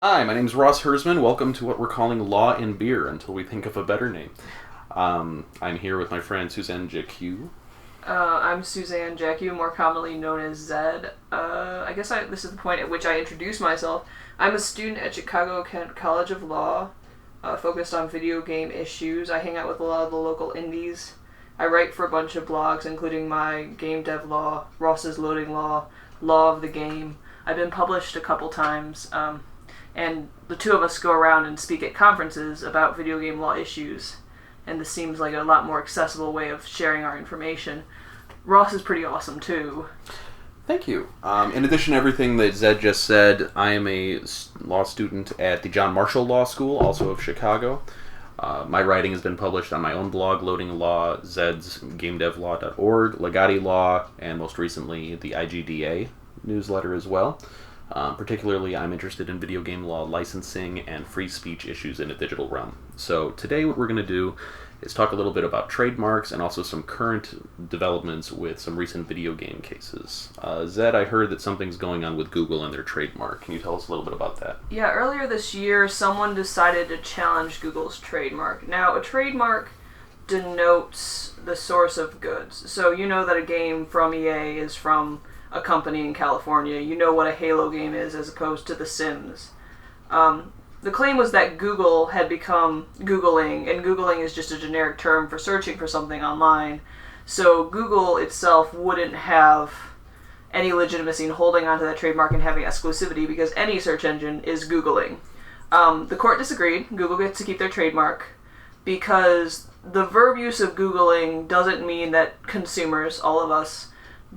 Hi, my name's Ross Hersman. Welcome to what we're calling Law and Beer until we think of a better name. I'm here with my friend Suzanne JQ. I'm Suzanne Jackie, more commonly known as Zed. This is the point at which I introduce myself. I'm a student at Chicago College of Law, focused on video game issues. I hang out with a lot of the local indies. I write for a bunch of blogs, including my Game Dev Law, Ross's Loading Law, Law of the Game. I've been published a couple times, and the two of us go around and speak at conferences about video game law issues. And this seems like a lot more accessible way of sharing our information. Ross is pretty awesome, too. Thank you. In addition to everything that Zed just said, I am a law student at the John Marshall Law School, also of Chicago. My writing has been published on my own blog, Loading Law, Zed's GameDevLaw.org, Legati Law, and most recently the IGDA newsletter as well. Particularly, I'm interested in video game law licensing and free speech issues in a digital realm. So today what we're going to do is talk a little bit about trademarks and also some current developments with some recent video game cases. Zed, I heard that something's going on with Google and their trademark. Can you tell us a little bit about that? Yeah, earlier this year, someone decided to challenge Google's trademark. Now, a trademark denotes the source of goods. So you know that a game from EA is from a company in California. You know what a Halo game is as opposed to The Sims. The claim was that Google had become Googling, and Googling is just a generic term for searching for something online. So Google itself wouldn't have any legitimacy in holding onto that trademark and having exclusivity because any search engine is Googling. The court disagreed. Google gets to keep their trademark because the verb use of Googling doesn't mean that consumers, all of us,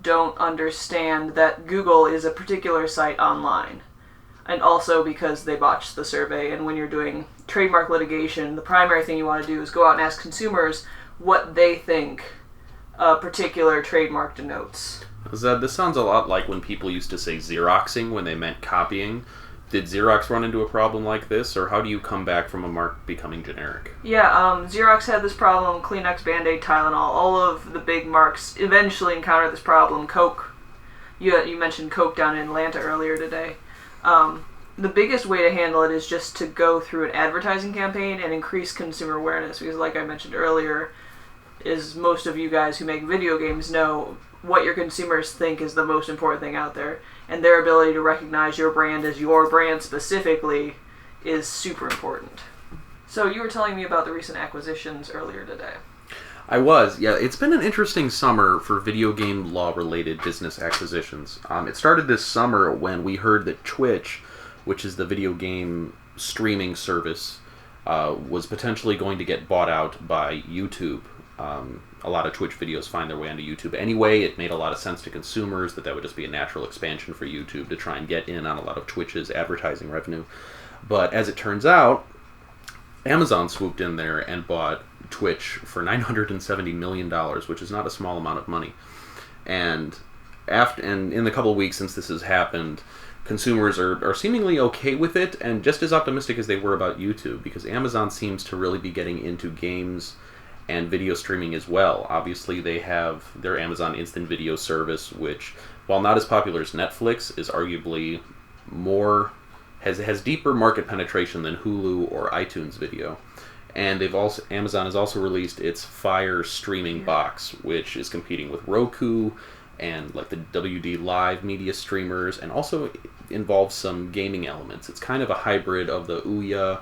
don't understand that Google is a particular site online. And also because they botched the survey, and when you're doing trademark litigation, the primary thing you want to do is go out and ask consumers what they think a particular trademark denotes. Zed, this sounds a lot like when people used to say Xeroxing when they meant copying. Did Xerox run into a problem like this, or how do you come back from a mark becoming generic? Yeah, Xerox had this problem, Kleenex, Band-Aid, Tylenol, all of the big marks eventually encountered this problem. Coke, you mentioned Coke down in Atlanta earlier today. The biggest way to handle it is just to go through an advertising campaign and increase consumer awareness, because like I mentioned earlier, is most of you guys who make video games know what your consumers think is the most important thing out there, and their ability to recognize your brand as your brand specifically is super important. So you were telling me about the recent acquisitions earlier today. I was, yeah. It's been an interesting summer for video game law-related business acquisitions. It started this summer when we heard that Twitch, which is the video game streaming service, was potentially going to get bought out by YouTube. A lot of Twitch videos find their way onto YouTube anyway. It made a lot of sense to consumers that would just be a natural expansion for YouTube to try and get in on a lot of Twitch's advertising revenue. But as it turns out, Amazon swooped in there and bought Twitch for $970 million, which is not a small amount of money. And in the couple of weeks since this has happened, consumers are seemingly okay with it and just as optimistic as they were about YouTube, because Amazon seems to really be getting into games and video streaming as well. Obviously, they have their Amazon Instant Video service, which, while not as popular as Netflix, is arguably has deeper market penetration than Hulu or iTunes Video. And Amazon has also released its Fire streaming box, which is competing with Roku and like the WD Live media streamers, and also involves some gaming elements. It's kind of a hybrid of the Ouya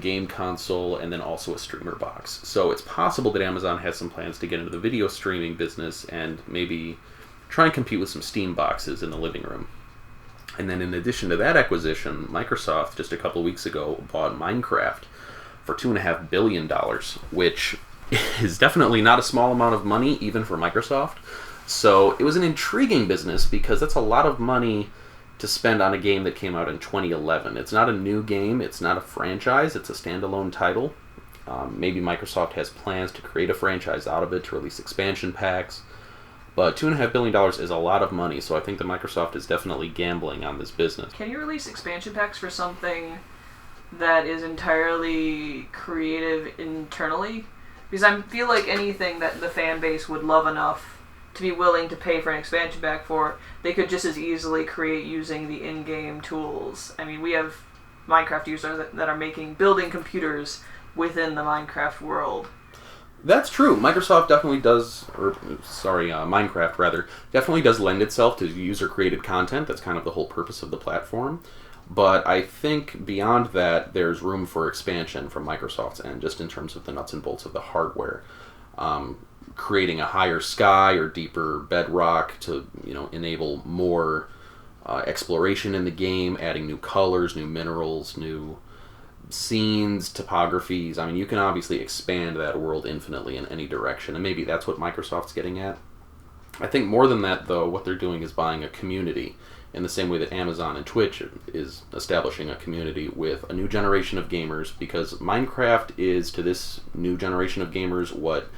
game console and then also a streamer box. So it's possible that Amazon has some plans to get into the video streaming business and maybe try and compete with some Steam boxes in the living room. And then in addition to that acquisition, Microsoft just a couple weeks ago bought Minecraft for $2.5 billion, which is definitely not a small amount of money even for Microsoft. So it was an intriguing business because that's a lot of money to spend on a game that came out in 2011. It's not a new game, it's not a franchise, it's a standalone title. Maybe Microsoft has plans to create a franchise out of it, to release expansion packs. But $2.5 billion is a lot of money, so I think that Microsoft is definitely gambling on this business. Can you release expansion packs for something that is entirely creative internally? Because I feel like anything that the fan base would love enough to be willing to pay for an expansion pack for, they could just as easily create using the in-game tools. I mean, we have Minecraft users that are building computers within the Minecraft world. That's true. Microsoft definitely does, Minecraft rather, definitely does lend itself to user-created content. That's kind of the whole purpose of the platform. But I think beyond that, there's room for expansion from Microsoft's end, just in terms of the nuts and bolts of the hardware. Creating a higher sky or deeper bedrock to, enable more exploration in the game, adding new colors, new minerals, new scenes, topographies. I mean, you can obviously expand that world infinitely in any direction, and maybe that's what Microsoft's getting at. I think more than that, though, what they're doing is buying a community, in the same way that Amazon and Twitch is establishing a community with a new generation of gamers, because Minecraft is, to this new generation of gamers, what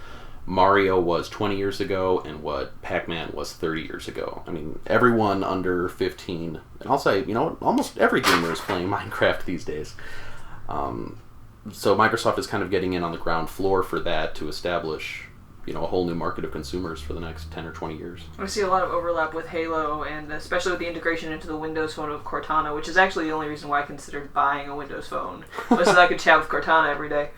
Mario was 20 years ago and what Pac-Man was 30 years ago. I mean, everyone under 15, and I'll say, almost every gamer is playing Minecraft these days. So Microsoft is kind of getting in on the ground floor for that to establish, a whole new market of consumers for the next 10 or 20 years. I see a lot of overlap with Halo, and especially with the integration into the Windows Phone of Cortana, which is actually the only reason why I considered buying a Windows Phone, was so that I could chat with Cortana every day.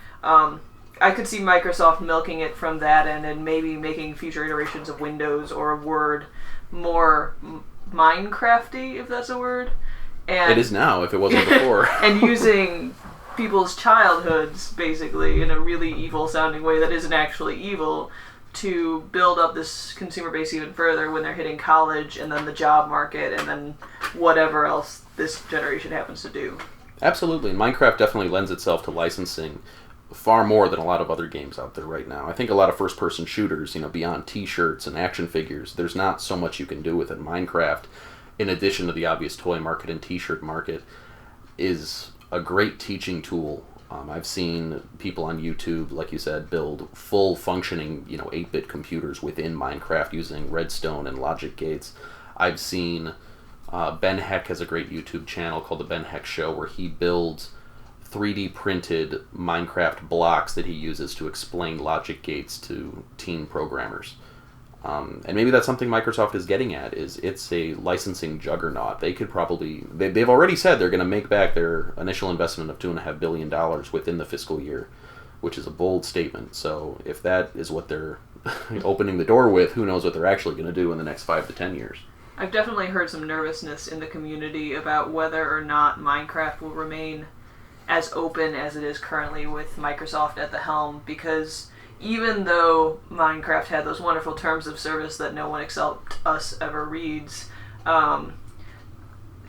I could see Microsoft milking it from that end and maybe making future iterations of Windows or of Word more Minecrafty, if that's a word. And it is now, if it wasn't before. And using people's childhoods, basically, in a really evil-sounding way that isn't actually evil, to build up this consumer base even further when they're hitting college and then the job market and then whatever else this generation happens to do. Absolutely. Minecraft definitely lends itself to licensing far more than a lot of other games out there right now. I think a lot of first-person shooters, beyond t-shirts and action figures, there's not so much you can do with it. Minecraft, in addition to the obvious toy market and t-shirt market, is a great teaching tool. I've seen people on YouTube, like you said, build full functioning, 8-bit computers within Minecraft using redstone and logic gates. I've seen Ben Heck has a great YouTube channel called The Ben Heck Show, where he builds 3D printed Minecraft blocks that he uses to explain logic gates to teen programmers. And maybe that's something Microsoft is getting at, is it's a licensing juggernaut. They could probably, they've already said they're going to make back their initial investment of $2.5 billion within the fiscal year, which is a bold statement. So if that is what they're opening the door with, who knows what they're actually going to do in the next 5 to 10 years. I've definitely heard some nervousness in the community about whether or not Minecraft will remain as open as it is currently with Microsoft at the helm, because even though Minecraft had those wonderful terms of service that no one except us ever reads, then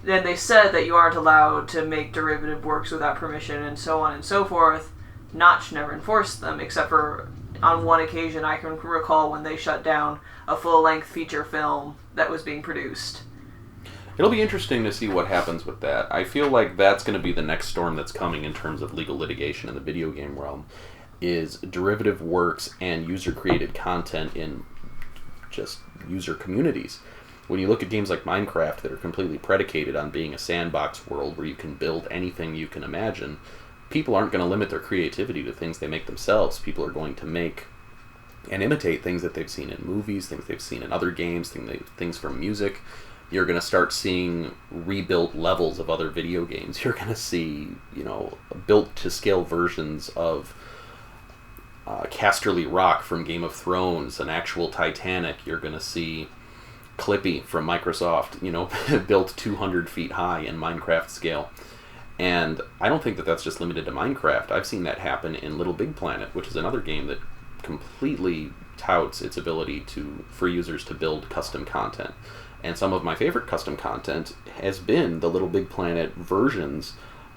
they said that you aren't allowed to make derivative works without permission and so on and so forth. Notch never enforced them, except for on one occasion I can recall when they shut down a full-length feature film that was being produced. It'll be interesting to see what happens with that. I feel like that's going to be the next storm that's coming in terms of legal litigation in the video game realm, is derivative works and user-created content in just user communities. When you look at games like Minecraft that are completely predicated on being a sandbox world where you can build anything you can imagine, people aren't going to limit their creativity to things they make themselves. People are going to make and imitate things that they've seen in movies, things they've seen in other games, things from music. You're going to start seeing rebuilt levels of other video games. You're going to see, built-to-scale versions of Casterly Rock from Game of Thrones, an actual Titanic. You're going to see Clippy from Microsoft, built 200 feet high in Minecraft scale. And I don't think that that's just limited to Minecraft. I've seen that happen in Little Big Planet, which is another game that completely touts its ability for users to build custom content. And some of my favorite custom content has been the Little Big Planet versions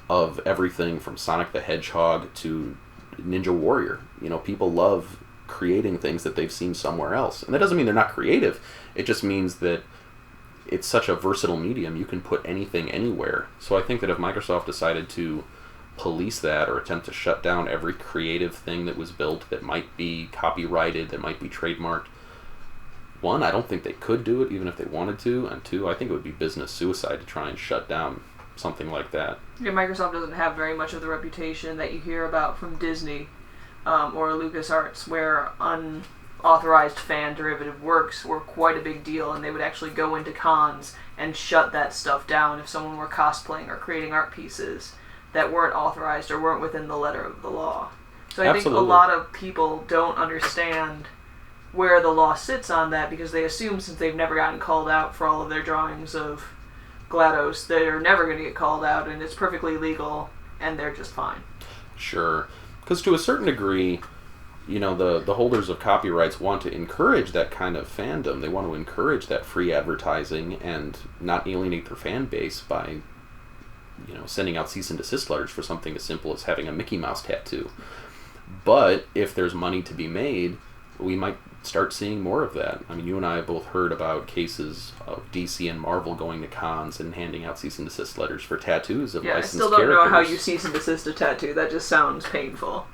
of everything from Sonic the Hedgehog to Ninja Warrior. People love creating things that they've seen somewhere else. And that doesn't mean they're not creative. It just means that it's such a versatile medium. You can put anything anywhere. So I think that if Microsoft decided to police that or attempt to shut down every creative thing that was built that might be copyrighted, that might be trademarked, one, I don't think they could do it even if they wanted to, and two, I think it would be business suicide to try and shut down something like that. Yeah, Microsoft doesn't have very much of the reputation that you hear about from Disney or LucasArts, where authorized fan derivative works were quite a big deal, and they would actually go into cons and shut that stuff down if someone were cosplaying or creating art pieces that weren't authorized or weren't within the letter of the law. So I think a lot of people don't understand where the law sits on that, because they assume, since they've never gotten called out for all of their drawings of GLaDOS, they're never going to get called out, and it's perfectly legal, and they're just fine. Sure. Because to a certain degree, you know, the holders of copyrights want to encourage that kind of fandom. They want to encourage that free advertising and not alienate their fan base by, you know, sending out cease and desist letters for something as simple as having a Mickey Mouse tattoo. But if there's money to be made, we might start seeing more of that. I mean, you and I have both heard about cases of DC and Marvel going to cons and handing out cease and desist letters for tattoos of licensed characters. I still don't know how you cease and desist a tattoo. That just sounds painful.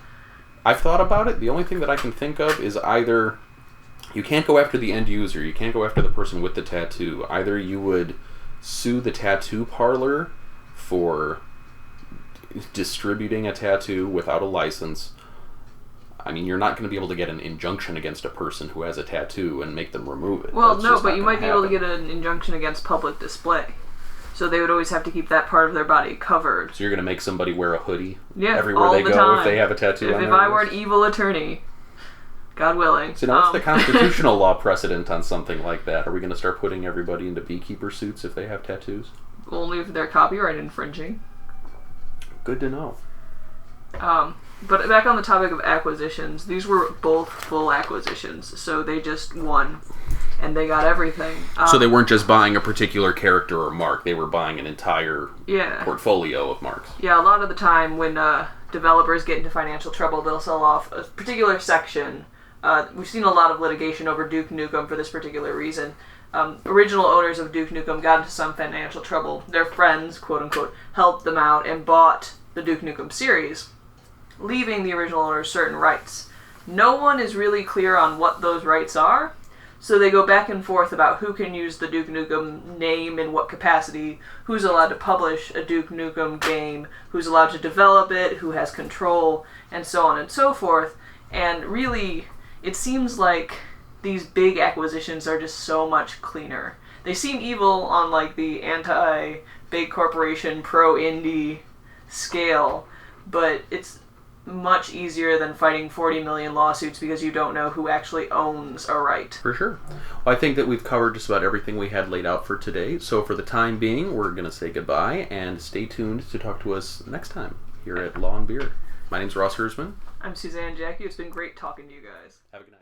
I've thought about it. The only thing that I can think of is either you can't go after the end user, you can't go after the person with the tattoo. Either you would sue the tattoo parlor for distributing a tattoo without a license. I mean, you're not going to be able to get an injunction against a person who has a tattoo and make them remove it. Well, no, but you might be able to get an injunction against public display. So they would always have to keep that part of their body covered. So you're going to make somebody wear a hoodie everywhere they go time. if they have a tattoo on their If I were an evil attorney, God willing. So now what's the constitutional law precedent on something like that? Are we going to start putting everybody into beekeeper suits if they have tattoos? Only if they're copyright infringing. Good to know. But back on the topic of acquisitions, these were both full acquisitions, so they just won, and they got everything. So they weren't just buying a particular character or mark, they were buying an entire portfolio of marks. Yeah, a lot of the time when developers get into financial trouble, they'll sell off a particular section. We've seen a lot of litigation over Duke Nukem for this particular reason. Original owners of Duke Nukem got into some financial trouble. Their friends, quote-unquote, helped them out and bought the Duke Nukem series, leaving the original owners certain rights. No one is really clear on what those rights are, so they go back and forth about who can use the Duke Nukem name in what capacity, who's allowed to publish a Duke Nukem game, who's allowed to develop it, who has control, and so on and so forth. And really, it seems like these big acquisitions are just so much cleaner. They seem evil on like the anti-big corporation, pro-indie scale, but it's much easier than fighting 40 million lawsuits because you don't know who actually owns a right. For sure. Well, I think that we've covered just about everything we had laid out for today. So for the time being, we're going to say goodbye and stay tuned to talk to us next time here at Law and Beer. My name's Ross Hersman. I'm Suzanne Jackie. It's been great talking to you guys. Have a good night.